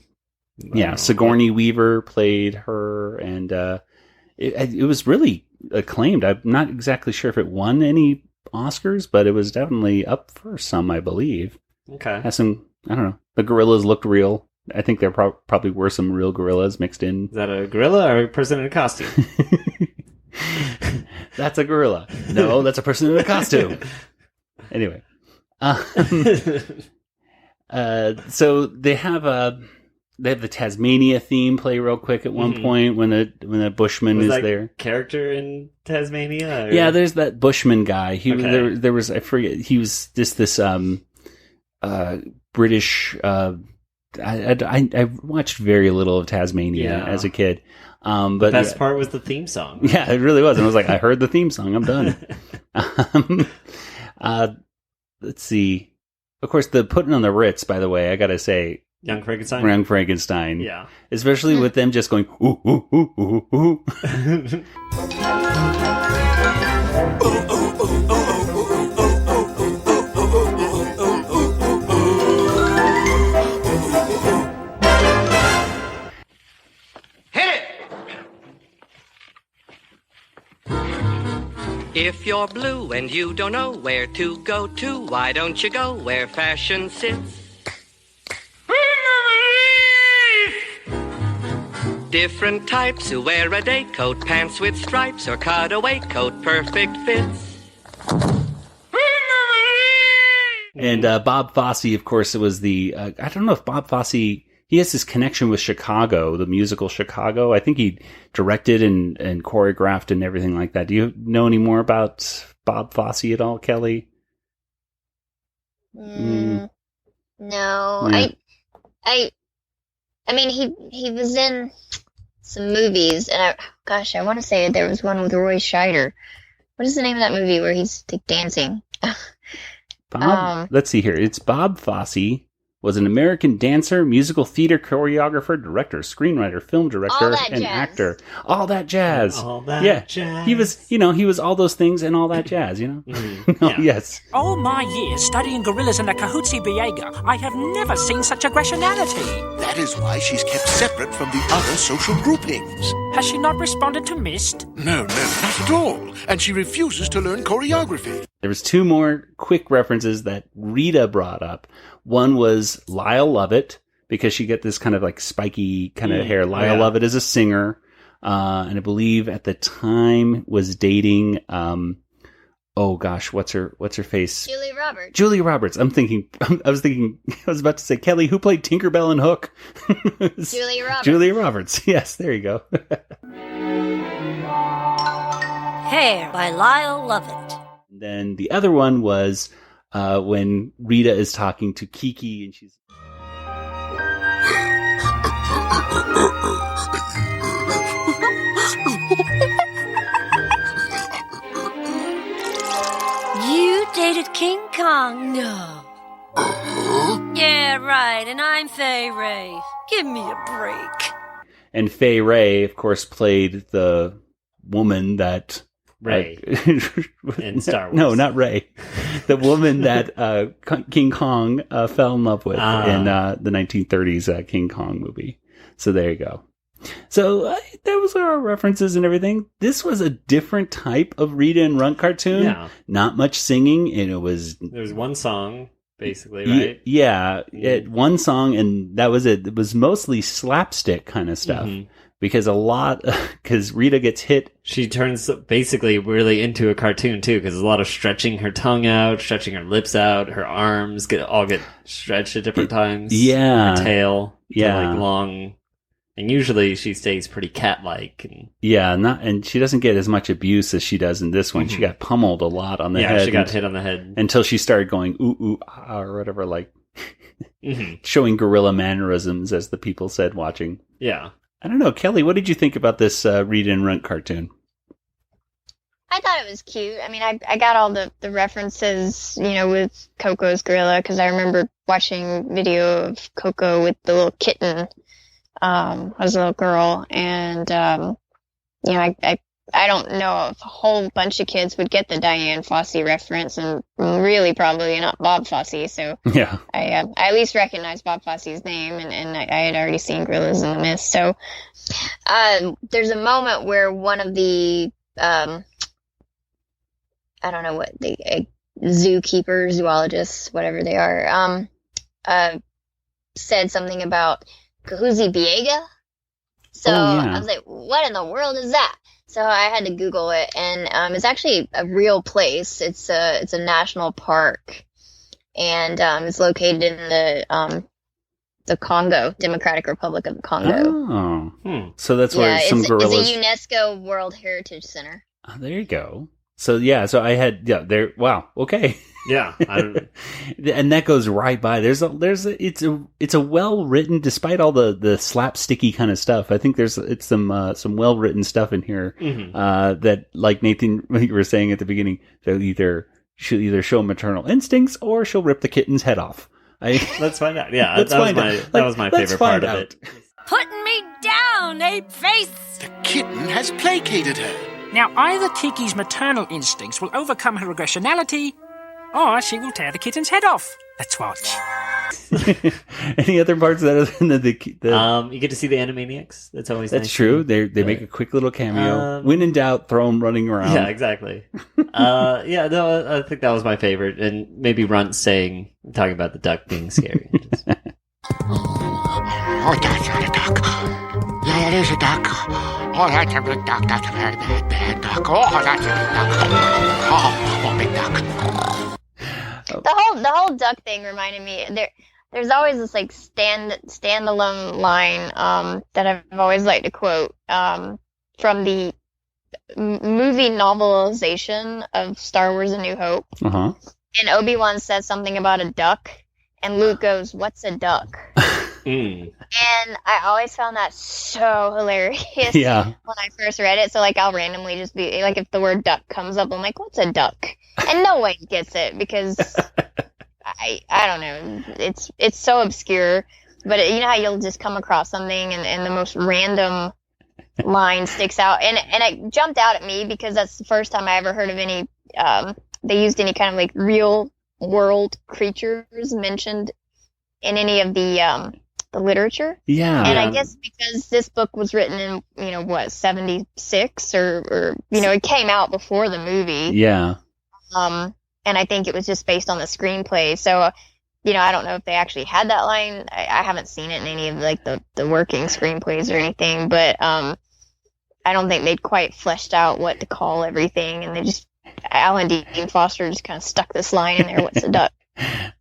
Yeah, Sigourney Weaver played her, and it was really acclaimed. I'm not exactly sure if it won any Oscars, but it was definitely up for some, I believe. Okay. Has some, I don't know. The gorillas looked real. I think there probably were some real gorillas mixed in. Is that a gorilla or a person in a costume? That's a gorilla. No, that's a person in a costume. Anyway. So they have the Tasmania theme play real quick at one point when a Bushman is there. Character in Tasmania? Or? Yeah, there's that Bushman guy. Okay. There was, I forget, he was just this British. I watched very little of Tasmania as a kid. But the best part was the theme song. Yeah, it really was. And I was like, I heard the theme song. I'm done. Let's see. Of course, the putting on the Ritz, by the way, I gotta say, Young Frankenstein? Young Frankenstein. Yeah. Especially with them just going, ooh, ooh, ooh, ooh, ooh. If you're blue and you don't know where to go to, why don't you go where fashion sits? Different types who wear a day coat, pants with stripes, or cutaway coat, perfect fits. And Bob Fosse, of course, it was the... I don't know if Bob Fosse... He has this connection with Chicago, the musical Chicago. I think he directed and choreographed and everything like that. Do you know any more about Bob Fosse at all, Kelly? No. Yeah. I mean, he was in some movies, and I want to say there was one with Roy Scheider. What is the name of that movie where he's like, dancing? Let's see here. It's Bob Fosse. Was an American dancer, musical theater choreographer, director, screenwriter, film director, and actor. All that jazz. All that jazz. He was all those things and all that jazz, you know? Mm-hmm. Yeah. Yes. All my years studying gorillas in the Cahootsie Biega, I have never seen such aggressionality. That is why she's kept separate from the other social groupings. Has she not responded to Mist? No, not at all. And she refuses to learn choreography. There was two more quick references that Rita brought up. One was Lyle Lovett, because she got this kind of like spiky kind of hair. Lyle Lovett is a singer, and I believe at the time was dating, oh gosh, what's her face? Julia Roberts. Julia Roberts. I was about to say, Kelly, who played Tinkerbell and Hook? Julia Roberts. Julia Roberts. Yes, there you go. Hair by Lyle Lovett. Then the other one was when Rita is talking to Kiki and she's... You dated King Kong? No. Yeah, right, and I'm Fay Ray. Give me a break. And Fay Ray, of course, played the woman that... Ray. In Star Wars. No, not Ray. The woman that King Kong fell in love with in the 1930s King Kong movie. So there you go. So that was our references and everything. This was a different type of Rita and Runt cartoon. Yeah. Not much singing, and there was one song, basically, right? Yeah, one song, and that was it. It was mostly slapstick kind of stuff. Mm-hmm. Because Rita gets hit. She turns basically really into a cartoon too, because there's a lot of stretching her tongue out, stretching her lips out, her arms get stretched at different times. Yeah. Her tail. Yeah. Like long. And usually she stays pretty cat-like. Yeah, and she doesn't get as much abuse as she does in this one. Mm-hmm. She got pummeled a lot on the head. Yeah, she got hit on the head. Until she started going ooh, ooh, ah, or whatever, like showing gorilla mannerisms, as the people said watching. Yeah. I don't know, Kelly, what did you think about this Rita and Runt cartoon? I thought it was cute. I mean, I got all the references, with Coco's gorilla, because I remember watching video of Coco with the little kitten as a little girl. And, I don't know if a whole bunch of kids would get the Diane Fossey reference, and really probably not Bob Fosse. So yeah, I at least recognized Bob Fosse's name, and I had already seen Gorillas in the Mist. So there's a moment where one of the I don't know what the zookeepers, zoologists, whatever they are, said something about Cahuzi Biega. So I was like, what in the world is that? So I had to Google it, and it's actually a real place. It's a national park, and it's located in the Congo, Democratic Republic of the Congo. Oh, so that's where some gorillas. It's a UNESCO World Heritage Center. Oh, there you go. So so I had there. Wow. Okay. Yeah, and that goes right by. It's a well written, despite all the slapsticky kind of stuff. I think it's some well written stuff in here that, like Nathan, you were saying at the beginning, she'll either show maternal instincts or she'll rip the kitten's head off. Let's find out. Yeah, that was my favorite part of it. Putting me down, ape face! The kitten has placated her. Now, either Kiki's maternal instincts will overcome her aggressionality, or she will tear the kitten's head off. Let's watch. Any other parts of that other than the you get to see the Animaniacs. That's always That's nice. true. They make a quick little cameo. When in doubt, throw them running around. Yeah, exactly. I think that was my favorite. And maybe Runt talking about the duck being scary. Oh, that's not a duck. Yeah, it is a duck. Oh, that's a big duck. That's a very bad duck. Oh, that's a big duck. Oh, big duck. The whole duck thing reminded me. There's always this like standalone line that I've always liked to quote from the movie novelization of Star Wars: A New Hope. Uh-huh. And Obi-Wan says something about a duck, and Luke goes, "What's a duck?" And I always found that so hilarious when I first read it. So like I'll randomly just be like, if the word duck comes up, I'm like, "What's a duck?" And no one gets it because I don't know. It's so obscure. But you know how you'll just come across something and the most random line sticks out, and it jumped out at me because that's the first time I ever heard of any. They used any kind of like real world creatures mentioned in any of the literature. Yeah. And I guess because this book was written in 76 or it came out before the movie. Yeah. And I think it was just based on the screenplay. So, I don't know if they actually had that line. I haven't seen it in any of like the working screenplays or anything, but I don't think they'd quite fleshed out what to call everything, and Alan Dean Foster just kind of stuck this line in there. What's a duck?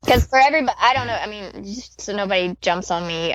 Because for everybody, I don't know. I mean, just so nobody jumps on me,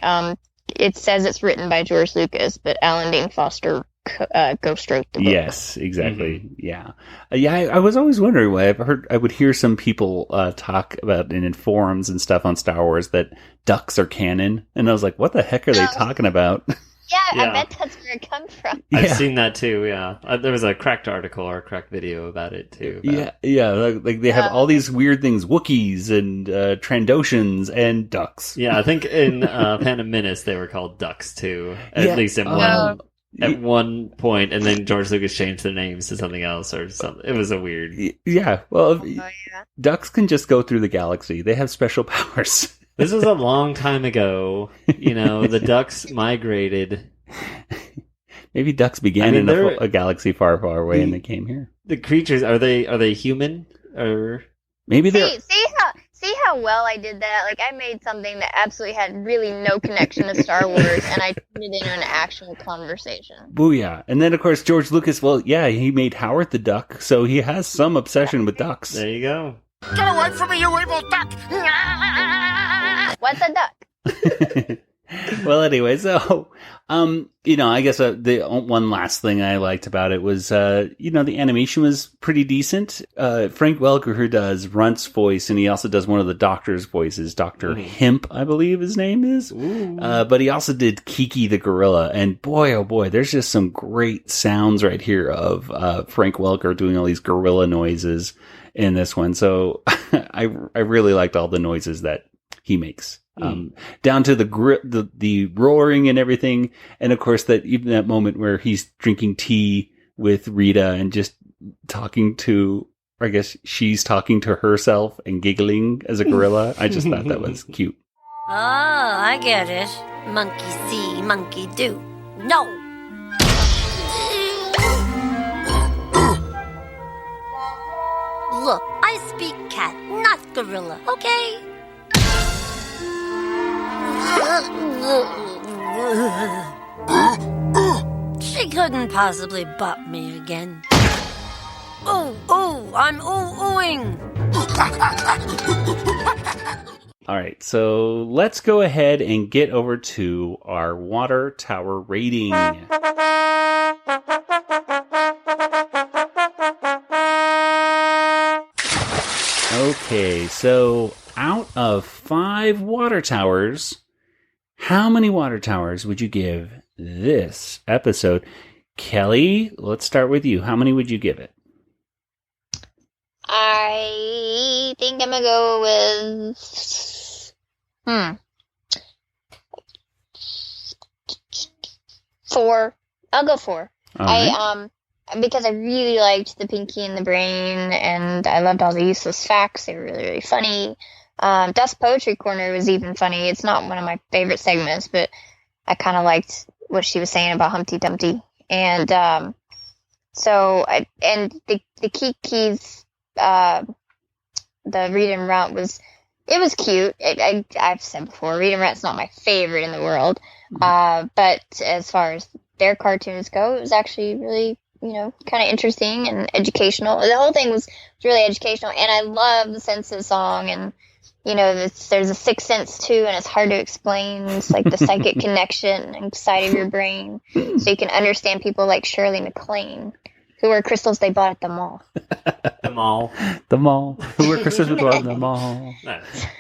it says it's written by George Lucas, but Alan Dean Foster ghostwrote the book. Yes, exactly. Mm-hmm. Yeah. I was always wondering why I would hear some people talk about in forums and stuff on Star Wars that ducks are canon, and I was like, what the heck are they talking about? Yeah, I bet that's where it comes from. I've seen that too, yeah. There was a cracked article or a cracked video about it too. Yeah. Like they have all these weird things, Wookiees and Trandoshans and ducks. Yeah, I think in Phantom Menace they were called ducks too, at least at one point, and then George Lucas changed their names to something else or something. It was a weird... Yeah, well, ducks can just go through the galaxy. They have special powers. This was a long time ago. The ducks migrated. Maybe ducks began in a galaxy far, far away, and they came here. The creatures, are they human? Or maybe they're... See how well I did that? Like, I made something that absolutely had really no connection to Star Wars, and I turned it into an actual conversation. Booyah. And then, of course, George Lucas, he made Howard the Duck, so he has some obsession with ducks. There you go. Get away from me, you evil duck! What's a duck? Well, anyway, so, I guess the one last thing I liked about it was, the animation was pretty decent. Frank Welker, who does Runt's voice, and he also does one of the Doctor's voices, Dr. Himp, I believe his name is. But he also did Kiki the Gorilla, and boy, oh boy, there's just some great sounds right here of Frank Welker doing all these gorilla noises in this one. So I really liked all the noises that he makes. Down to the roaring and everything, and of course that moment where he's drinking tea with Rita and just talking to, I guess she's talking to herself and giggling as a gorilla. I just thought that was cute. Oh, I get it. Monkey see, monkey do. No! Look, I speak cat, not gorilla, okay? She couldn't possibly butt me again. Ooh, I'm oohing. All right, so let's go ahead and get over to our water tower rating. Okay, so out of 5 water towers, how many water towers would you give this episode? Kelly, let's start with you. How many would you give it? I think I'm gonna go with 4. I'll go 4. All right. Because I really liked the Pinky and the Brain, and I loved all the useless facts. They were really, really funny. Dust Poetry Corner was even funny. It's not one of my favorite segments, but I kind of liked what she was saying about Humpty Dumpty. And the Kiki's, the Rita and Runt was cute. I've said before, Rita and Runt's not my favorite in the world. But as far as their cartoons go, it was actually really, kind of interesting and educational. The whole thing was really educational, and I love the sense of the song, and there's a sixth sense too, and it's hard to explain. It's like the psychic connection inside of your brain, so you can understand people like Shirley MacLaine, who were crystals they bought at the mall. The mall. The mall. Who were crystals we bought at the mall?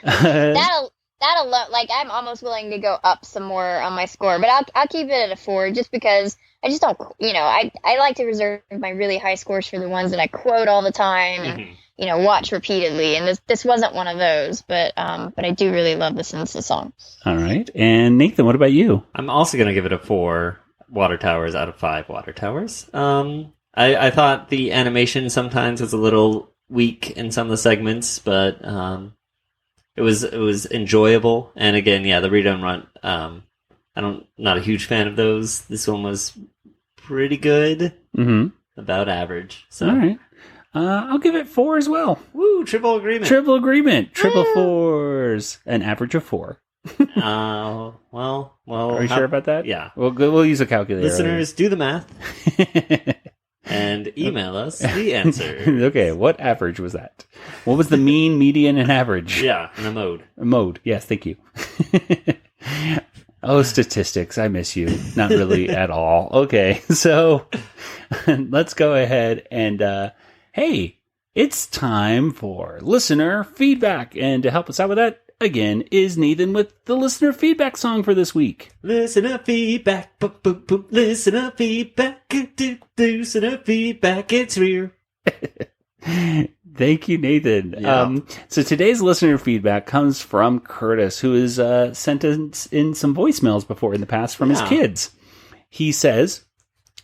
That'll like, I'm almost willing to go up some more on my score, but I'll keep it at a 4 just because I just don't, I like to reserve my really high scores for the ones that I quote all the time and, watch repeatedly. And this wasn't one of those, but I do really love the sense of the song. All right. And Nathan, what about you? I'm also going to give it a 4 water towers out of 5 water towers. I thought the animation sometimes was a little weak in some of the segments, but it was enjoyable. And again, the Rita and Runt, not a huge fan of those. This one was pretty good, about average. So. All right. I'll give it 4 as well. Woo, triple agreement. Triple 4s. An average of 4. Well. Are you sure about that? Yeah. We'll use a calculator. Listeners, do the math. And email us the answer. Okay, what average was that? What was the mean, median, and average? Yeah, and a mode. A mode, yes, thank you. Oh, statistics, I miss you. Not really at all. Okay, so let's go ahead and, hey, it's time for listener feedback. And to help us out with that, again, is Nathan with the listener feedback song for this week. Listener feedback, boop, boop, boop. Listener feedback, listener feedback, it's real. Thank you, Nathan. Yeah. So today's listener feedback comes from Curtis, who has sent us in some voicemails before in the past from his kids. He says,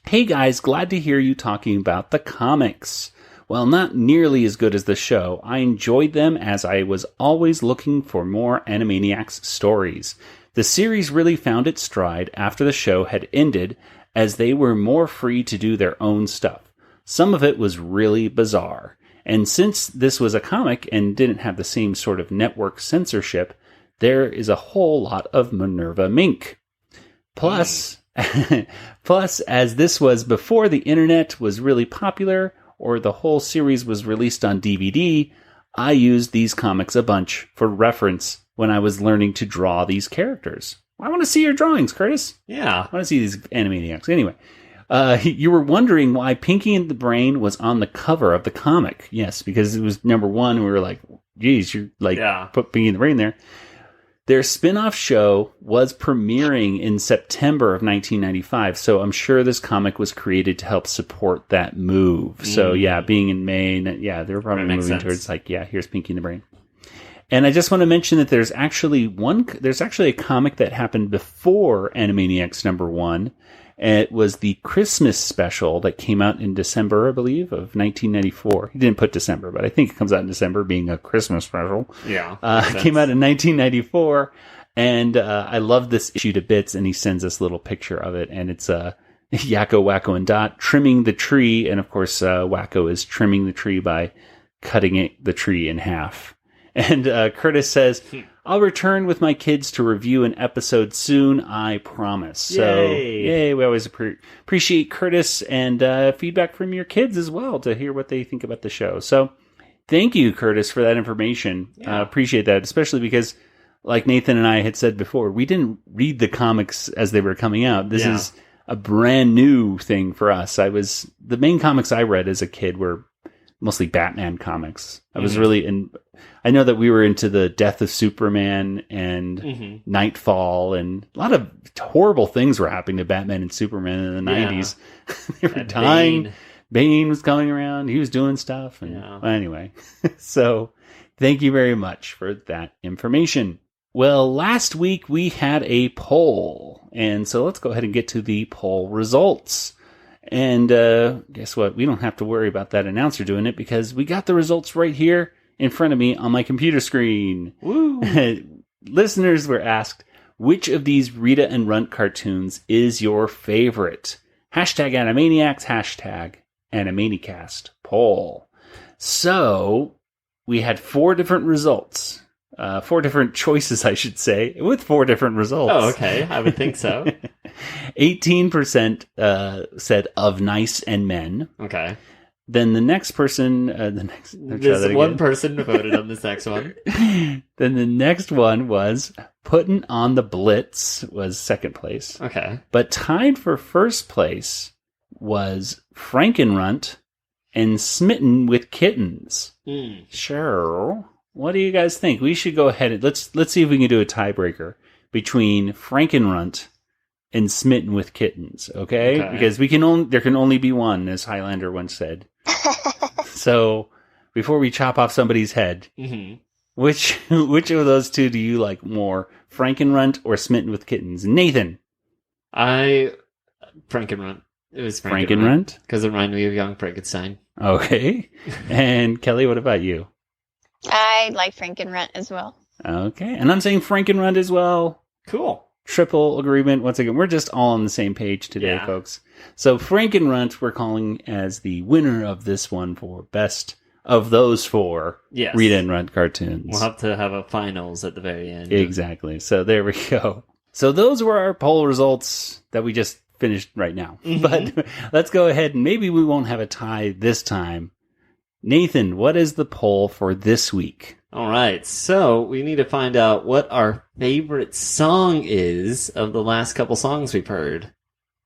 "Hey guys, glad to hear you talking about the comics. While not nearly as good as the show, I enjoyed them as I was always looking for more Animaniacs stories. The series really found its stride after the show had ended, as they were more free to do their own stuff. Some of it was really bizarre. And since this was a comic and didn't have the same sort of network censorship, there is a whole lot of Minerva Mink. Plus, as this was before the internet was really popular, or the whole series was released on DVD, I used these comics a bunch for reference when I was learning to draw these characters." I want to see your drawings, Curtis. Yeah. I want to see these Animaniacs. Anyway, you were wondering why Pinky and the Brain was on the cover of the comic. Yes, because it was number 1, and we were like, geez, you put Pinky and the Brain there. Their spin-off show was premiering in September of 1995, so I'm sure this comic was created to help support that move. So, being in Maine, they were probably moving towards, here's Pinky and the Brain. And I just want to mention that there's actually a comic that happened before Animaniacs number 1. It was the Christmas special that came out in December, I believe, of 1994. He didn't put December, but I think it comes out in December, being a Christmas special. Yeah. It came out in 1994, and I love this issue to bits, and he sends us a little picture of it, and it's Yakko, Wacko, and Dot trimming the tree, and of course, Wacko is trimming the tree by cutting the tree in half. And Curtis says, I'll return with my kids to review an episode soon, I promise. So, yay! We always appreciate Curtis and feedback from your kids as well to hear what they think about the show. So, thank you, Curtis, for that information. Appreciate that, especially because, like Nathan and I had said before, we didn't read the comics as they were coming out. This is a brand new thing for us. The main comics I read as a kid were mostly Batman comics. I was really I know that we were into the Death of Superman and Nightfall, and a lot of horrible things were happening to Batman and Superman in the 90s. They were dying. Bane was coming around. He was doing stuff. And, well, anyway, so thank you very much for that information. Well, last week we had a poll, and so let's go ahead and get to the poll results. And guess what? We don't have to worry about that announcer doing it because we got the results right here in front of me on my computer screen. Woo! Listeners were asked, which of these Rita and Runt cartoons is your favorite? Hashtag Animaniacs, hashtag Animanicast poll. So we had 4 different results. 4 different choices, I should say, with 4 different results. Oh, okay. I would think so. 18% said of Nice and Men. Okay. Then the next person... This one person voted on this next one. Then the next one was Puttin' on the Blitz was second place. Okay. But tied for first place was Frankenrunt and Smitten with Kittens. Sure. What do you guys think? We should go ahead and let's see if we can do a tiebreaker between Frankenrunt and Smitten with Kittens, okay? Because there can only be one, as Highlander once said. So before we chop off somebody's head, which of those two do you like more, Frankenrunt or Smitten with Kittens? Nathan, Frankenrunt. It was Frankenrunt because it reminded me of Young Frankenstein. Okay, and Kelly, what about you? I like Frankenrunt as well. Okay, and I'm saying Frankenrunt as well. Cool. Triple agreement. Once again, we're just all on the same page today, folks. So Frankenrunt we're calling as the winner of this one for best of those 4 Rita and Runt cartoons. We'll have to have a finals at the very end. Exactly. So there we go. So those were our poll results that we just finished right now. But let's go ahead and maybe we won't have a tie this time. Nathan, what is the poll for this week? All right, so we need to find out what our favorite song is of the last couple songs we've heard.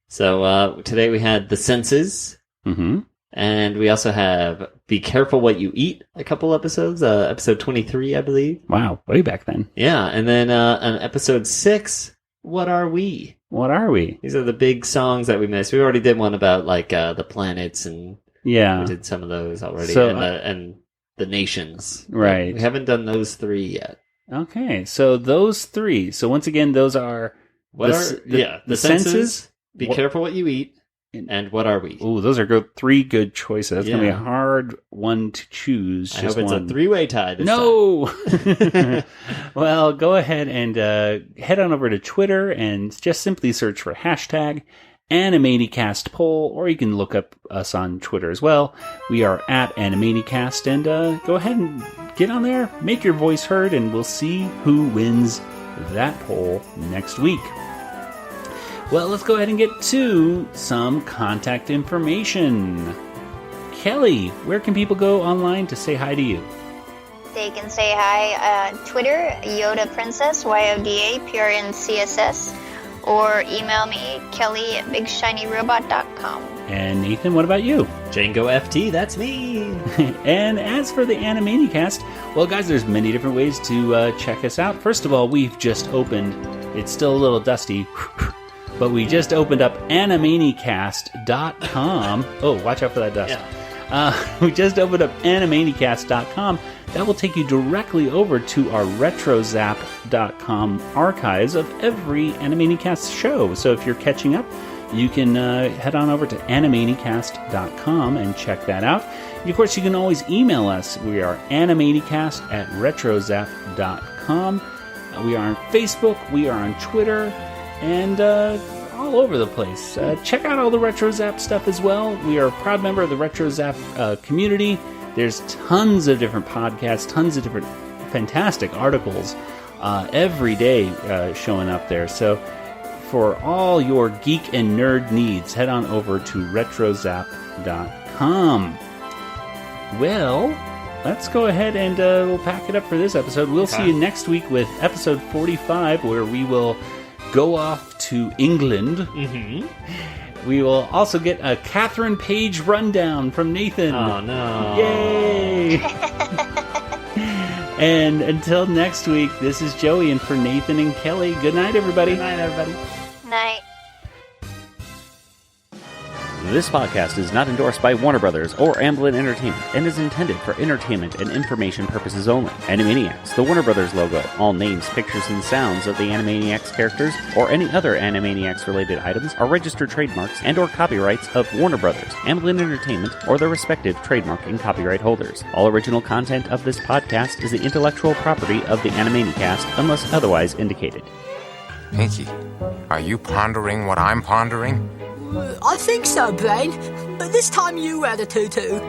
So today we had The Senses, and we also have Be Careful What You Eat, a couple episodes, episode 23, I believe. Wow, way back then. Yeah, and then on episode 6, What Are We? What Are We? These are the big songs that we missed. We already did one about like the planets and... Yeah. We did some of those already. So, and the nations. Right. We haven't done those 3 yet. Okay. So those 3. So once again, those are... The senses, Be Careful What You Eat, and What Are We? Ooh, those are 3 good choices. That's going to be a hard one to choose. I hope it's a 3-way tie this time. Well, go ahead and head on over to Twitter and just simply search for hashtag Animanicast poll, or you can look up us on Twitter as well. We are at Animanicast, and go ahead and get on there, make your voice heard, and we'll see who wins that poll next week. Well, let's go ahead and get to some contact information. Kelly, where can people go online to say hi to you? They can say hi on Twitter, Yoda Princess, YODA, or email me, Kelly at BigShinyRobot.com. And Nathan, what about you? Django FT, that's me. And as for the Animanicast, well, guys, there's many different ways to check us out. First of all, we've just opened, it's still a little dusty, but we just opened up Animanicast.com. Oh, watch out for that dust. Yeah. We just opened up Animanicast.com. That will take you directly over to our RetroZap.com archives of every Animanicast show. So if you're catching up, you can head on over to Animanicast.com and check that out. And of course, you can always email us. We are Animanicast@RetroZap.com. We are on Facebook. We are on Twitter. And all over the place. Check out all the RetroZap stuff as well. We are a proud member of the RetroZap community. There's tons of different podcasts, tons of different fantastic articles every day showing up there. So for all your geek and nerd needs, head on over to retrozap.com. Well, let's go ahead and we'll pack it up for this episode. We'll see you next week with episode 45, where we will go off to England. Mm-hmm. We will also get a Catherine Page rundown from Nathan. Oh, no. Yay! And until next week, this is Joey, and for Nathan and Kelly, good night, everybody. Good night, everybody. Night. This podcast is not endorsed by Warner Brothers or Amblin Entertainment and is intended for entertainment and information purposes only. Animaniacs, the Warner Brothers logo, all names, pictures, and sounds of the Animaniacs characters or any other Animaniacs-related items are registered trademarks and or copyrights of Warner Brothers, Amblin Entertainment, or their respective trademark and copyright holders. All original content of this podcast is the intellectual property of the Animanicast unless otherwise indicated. Pinky, are you pondering what I'm pondering? I think so, Brain. But this time you wear the tutu.